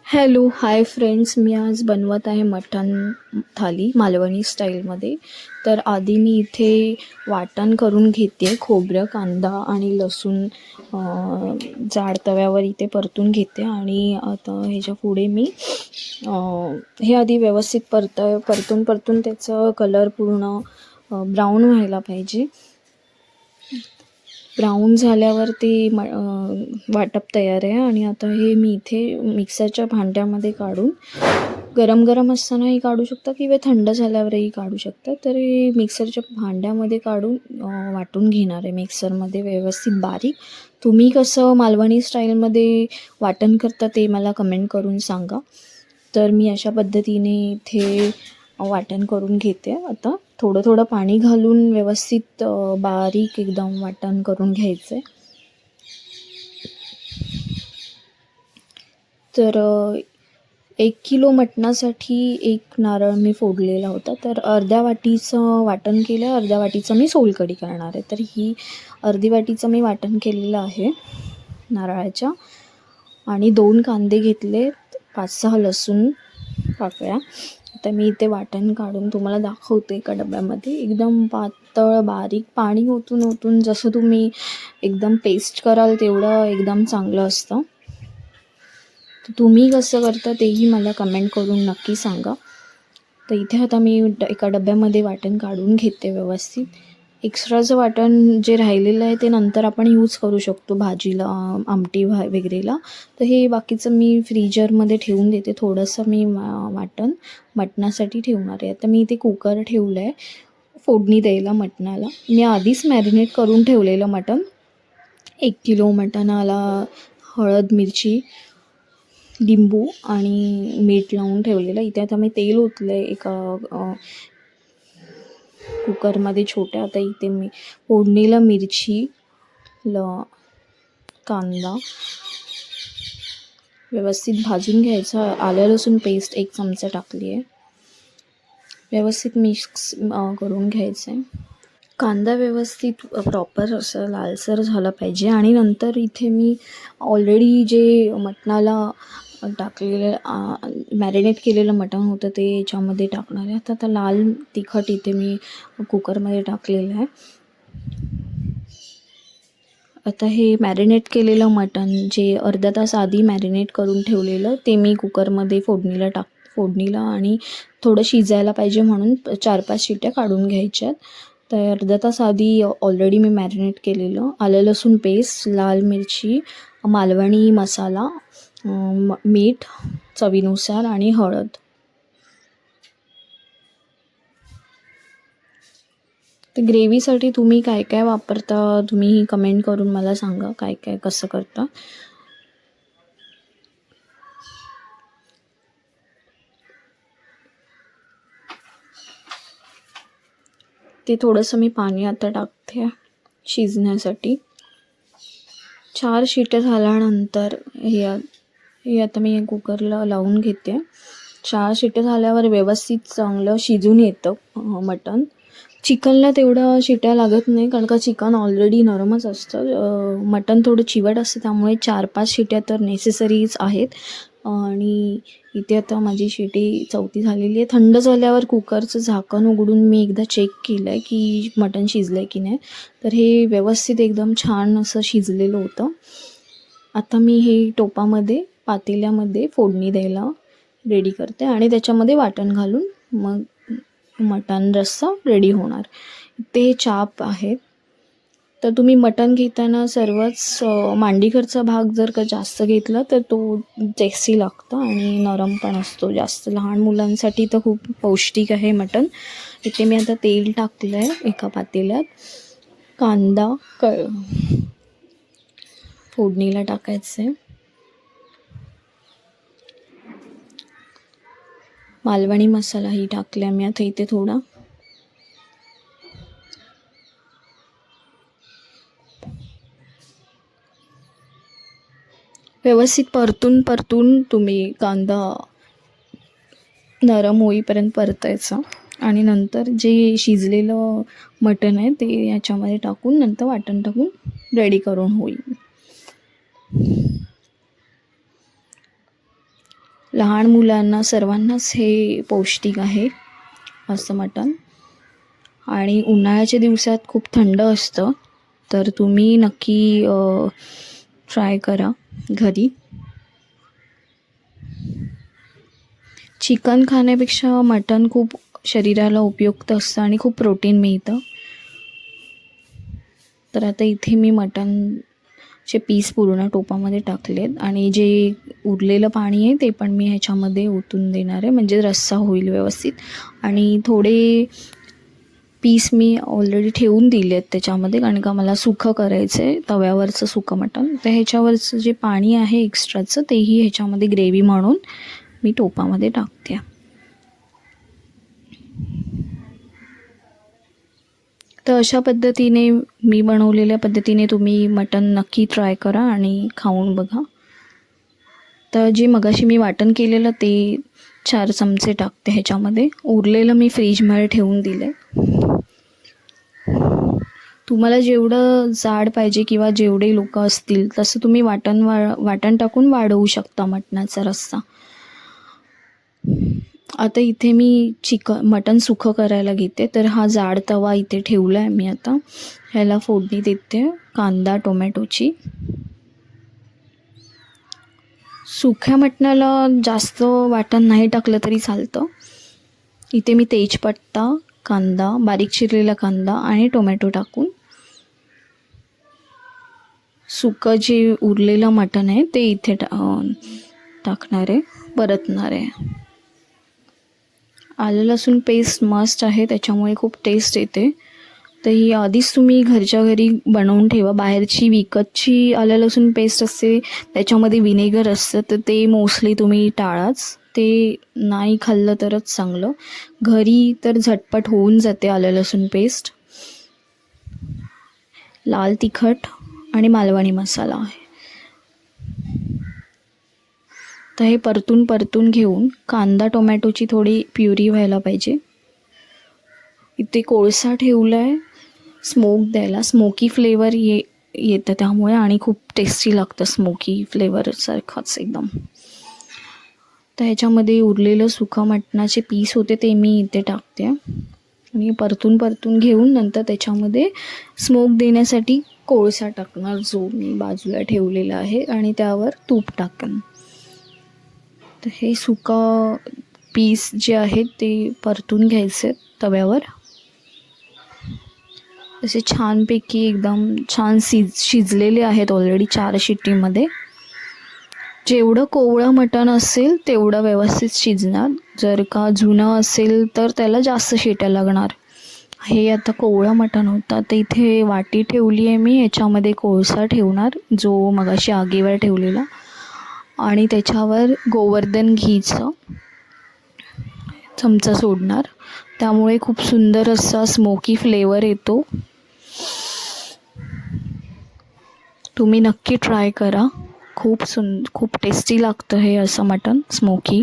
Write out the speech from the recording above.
Hello, hi friends. मी आज बनवत आहे मटण थाली मालवणी स्टाईलमध्ये. तर आधी मी इथे वाटण करून घेते. खोबरं, कांदा आणि लसूण जाड तव्यावर इथे परतून घेते. आणि आता ह्याच्या पुढे मी हे आधी व्यवस्थित परतून त्याचं कलर पूर्ण ब्राऊन व्हायला पाहिजे. ब्राऊन झाल्यावर ते वाटप तयार आहे. आणि आता हे मी इथे मिक्सरच्या भांड्यामध्ये काढून गरम गरम असतानाही काढू शकता किंवा थंड झाल्यावरही काढू शकता. तर हे मिक्सरच्या भांड्यामध्ये काढून वाटून घेणार आहे मिक्सरमध्ये व्यवस्थित बारीक. तुम्ही कसं मालवणी स्टाईलमध्ये वाटण करता ते मला कमेंट करून सांगा. तर मी अशा पद्धतीने इथे वाटण करून घेते. आता थोडं थोडं पाणी घालून व्यवस्थित बारीक एकदम वाटण करून घ्यायचं आहे. तर 1 किलो मटणासाठी 1 नारळ मी फोडलेला होता. तर अर्ध्या वाटीचं वाटण केलं, अर्ध्या वाटीचं मी सोलकढी करणार आहे. तर ही अर्धी वाटीचं मी वाटण केलेलं आहे नारळाच्या. आणि 2 कांदे घेतले, 5-6 लसूण पाकळ्या. आता मी इथे वाटण काढून तुम्हाला दाखवते एका डब्यामध्ये. एकदम पातळ बारीक पाणी ओतून जसं तुम्ही एकदम पेस्ट कराल तेवढं एकदम चांगलं असतं. तर तुम्ही कसं करता तेही मला कमेंट करून नक्की सांगा. तर इथे आता मी एका डब्यामध्ये वाटण काढून घेते व्यवस्थित. एक्स्ट्राचं वाटण जे राहिलेलं आहे ते नंतर आपण यूज करू शकतो भाजीला, आमटी वगैरेला. तर हे बाकीचं मी फ्रीजरमध्ये ठेवून देते. थोडंसं मी वाटण मटणासाठी ठेवणार आहे. आता मी इथे कुकर ठेवलं आहे फोडणी द्यायला मटणाला. मी आधीच मॅरिनेट करून ठेवलेलं मटण. 1 किलो मटणाला हळद, मिरची, लिंबू आणि मीठ लावून ठेवलेलं. इथे आता मी तेल ओतलं आहे एका कुकरमध्ये छोट्या. आता इथे मी फोडणीला मिरची, कांदा व्यवस्थित भाजून घ्यायचा. आलं लसूण पेस्ट 1 चमचा टाकली आहे. व्यवस्थित मिक्स करून घ्यायचं आहे. कांदा व्यवस्थित प्रॉपर असं लालसर झाला पाहिजे. आणि नंतर इथे मी ऑलरेडी जे मटणाला टाकलेलं मॅरिनेट केलेलं मटण होतं ते याच्यामध्ये टाकणार आहे. आता लाल तिखट इथे मी कुकरमध्ये टाकलेलं आहे. आता हे मॅरिनेट केलेलं मटण जे अर्धा तास आधी मॅरिनेट करून ठेवलेलं ते मी कुकरमध्ये फोडणीला आणि थोडं शिजायला पाहिजे म्हणून 4-5 शिट्ट्या काढून घ्यायच्यात. तर अर्धा तास आधी ऑलरेडी मी मॅरिनेट केलेलं आलं लसूण पेस्ट, लाल मिरची, मालवणी मसाला, मीठ चवीनुसार आणि हळद. तर ग्रेव्हीसाठी तुम्ही काय काय वापरता तुम्ही कमेंट करून मला सांगा, काय काय कसं करता. ते थोडंसं मी पाणी आता टाकते शिजण्यासाठी. 4 शिट्ट्या झाल्यानंतर हे आता मी कुकरला लावून घेते. 4 शिट्ट्या झाल्यावर व्यवस्थित चांगलं शिजून येतं मटण. चिकनला तेवढं शिट्ट्या लागत नाही कारण का चिकन ऑलरेडी नरमच असतं. मटण थोडं चिवट असतं त्यामुळे 4-5 शिट्ट्या तर नेसेसरीच आहेत. आणि इथे आता माझी शिटी 4थी झालेली आहे. थंड झाल्यावर कुकरचं झाकण उघडून मी एकदा चेक केलं आहे की मटण शिजलं आहे की नाही. तर हे व्यवस्थित एकदम छान असं शिजलेलं होतं. आता मी हे पातेल्यामध्ये फोडणी द्यायला रेडी करते आणि त्याच्यामध्ये वाटण घालून मग मटण रस्सा रेडी होणार. ते चाप आहेत. तर तुम्ही मटण घेताना सर्वच मांडीकडचा भाग जर का जास्त घेतला तर तो टेस्टी लागतं आणि नरम पण असतो जास्त. लहान मुलांसाठी तर खूप पौष्टिक आहे मटण. इथे मी आता तेल टाकलं आहे एका पातेल्यात. कांदा फोडणीला टाकायचं आहे. मालवणी मसालाही टाकला मी आता इथे थोडा. व्यवस्थित परतून तुम्ही कांदा नरम होईपर्यंत परतायचा. आणि नंतर जे शिजलेलं मटण आहे ते याच्यामध्ये टाकून नंतर वाटण टाकून रेडी करून होईल. लहान मुलांना सर्वांनाच हे पौष्टिक आहे असं मटण. आणि उन्हाळ्याच्या दिवसात खूप थंड असतं, तर तुम्ही नक्की ट्राय करा घरी. चिकन खाण्यापेक्षा मटण खूप शरीराला उपयुक्त असतं आणि खूप प्रोटीन मिळतं. तर आता इथे मी मटणचे पीस पूर्ण टोपामध्ये टाकलेत आणि जे उरलेलं पाणी आहे ते पण मी ह्याच्यामध्ये ओतून देणार आहे, म्हणजे रस्सा होईल व्यवस्थित. आणि थोडे पीस मी ऑलरेडी ठेवून दिले आहेत त्याच्यामध्ये, कारण का मला सुकं करायचं आहे, तव्यावरचं सुकं मटण. तर ह्याच्यावरचं जे पाणी आहे एक्स्ट्राचं तेही ह्याच्यामध्ये ग्रेव्ही म्हणून मी टोपामध्ये टाकते. तर अशा पद्धतीने मी बनवलेल्या पद्धतीने तुम्ही मटण नक्की ट्राय करा आणि खाऊन बघा. तर जे मगाशी मी वाटण केलेलं ते 4 चमचे टाकते ह्याच्यामध्ये. उरलेलं मी फ्रीजमध्ये ठेवून दिलं आहे. तुम्हाला जेवढं जाड पाहिजे किंवा जेवढे लोक असतील तसं तुम्ही वाटण टाकून वाढवू शकता मटणाचा रस्सा. आता इथे मी मटण सुकं करायला घेते, तर हा जाड तवा इथे ठेवला आहे मी. आता ह्याला फोडणी देते कांदा टोमॅटोची. सुक्या मटणाला जास्त वाटण नाही टाकलं तरी चालतं. इथे मी तेजपत्ता, कांदा, बारीक चिरलेला कांदा आणि टोमॅटो टाकून सुकं जे उरलेलं मटण आहे ते इथे टाकणार आहे, परतणार आहे. आलं लसूण पेस्ट मस्ट आहे, त्याच्यामुळे खूप टेस्ट येते. तर ही आधीच तुम्ही घरच्या घरी बनवून ठेवा. बाहेरची विकतची आलं लसूण पेस्ट असते त्याच्यामध्ये विनेगर असतं, तर ते मोस्टली तुम्ही टाळाच, ते नाही खाल्लं तरच चांगलं. घरी तर झटपट होऊन जाते आलं लसूण पेस्ट. लाल तिखट आणि मालवणी मसाला आहे. तर हे परतून घेऊन कांदा टोमॅटोची थोडी प्युरी व्हायला पाहिजे. इथे कोळसा ठेवला आहे स्मोक द्यायला, स्मोकी फ्लेवर येतं त्यामुळे, आणि खूप टेस्टी लागतं स्मोकी फ्लेवरसारखंच एकदम. तर ह्याच्यामध्ये उरलेलं सुकं मटणाचे पीस होते ते मी इथे टाकते आणि परतून घेऊन नंतर त्याच्यामध्ये स्मोक देण्यासाठी कोळसा टाकणार जो मी बाजूला ठेवलेला आहे, आणि त्यावर तूप टाकेन. तर हे सुका पीस जे आहेत ते परतून घ्यायचे तव्यावर. असे छानपैकी एकदम छान शिजलेले आहेत ऑलरेडी 4 शिट्टीमध्ये. जेवढं कोवळं मटण असेल तेवढं व्यवस्थित शिजणार. जर का जुनं असेल तर त्याला जास्त शिट्या लागणार. हे आता कोवळं मटण होतं. तर इथे वाटी ठेवली आहे मी, याच्यामध्ये कोळसा ठेवणार जो मगाशी आगीवर ठेवलेला, आणि त्याच्यावर गोवर्धन घीचं चमचा सोडणार. त्यामुळे खूप सुंदर असा स्मोकी फ्लेवर येतो. तुम्ही नक्की ट्राय करा. खूप टेस्टी लागतं हे असं मटण स्मोकी.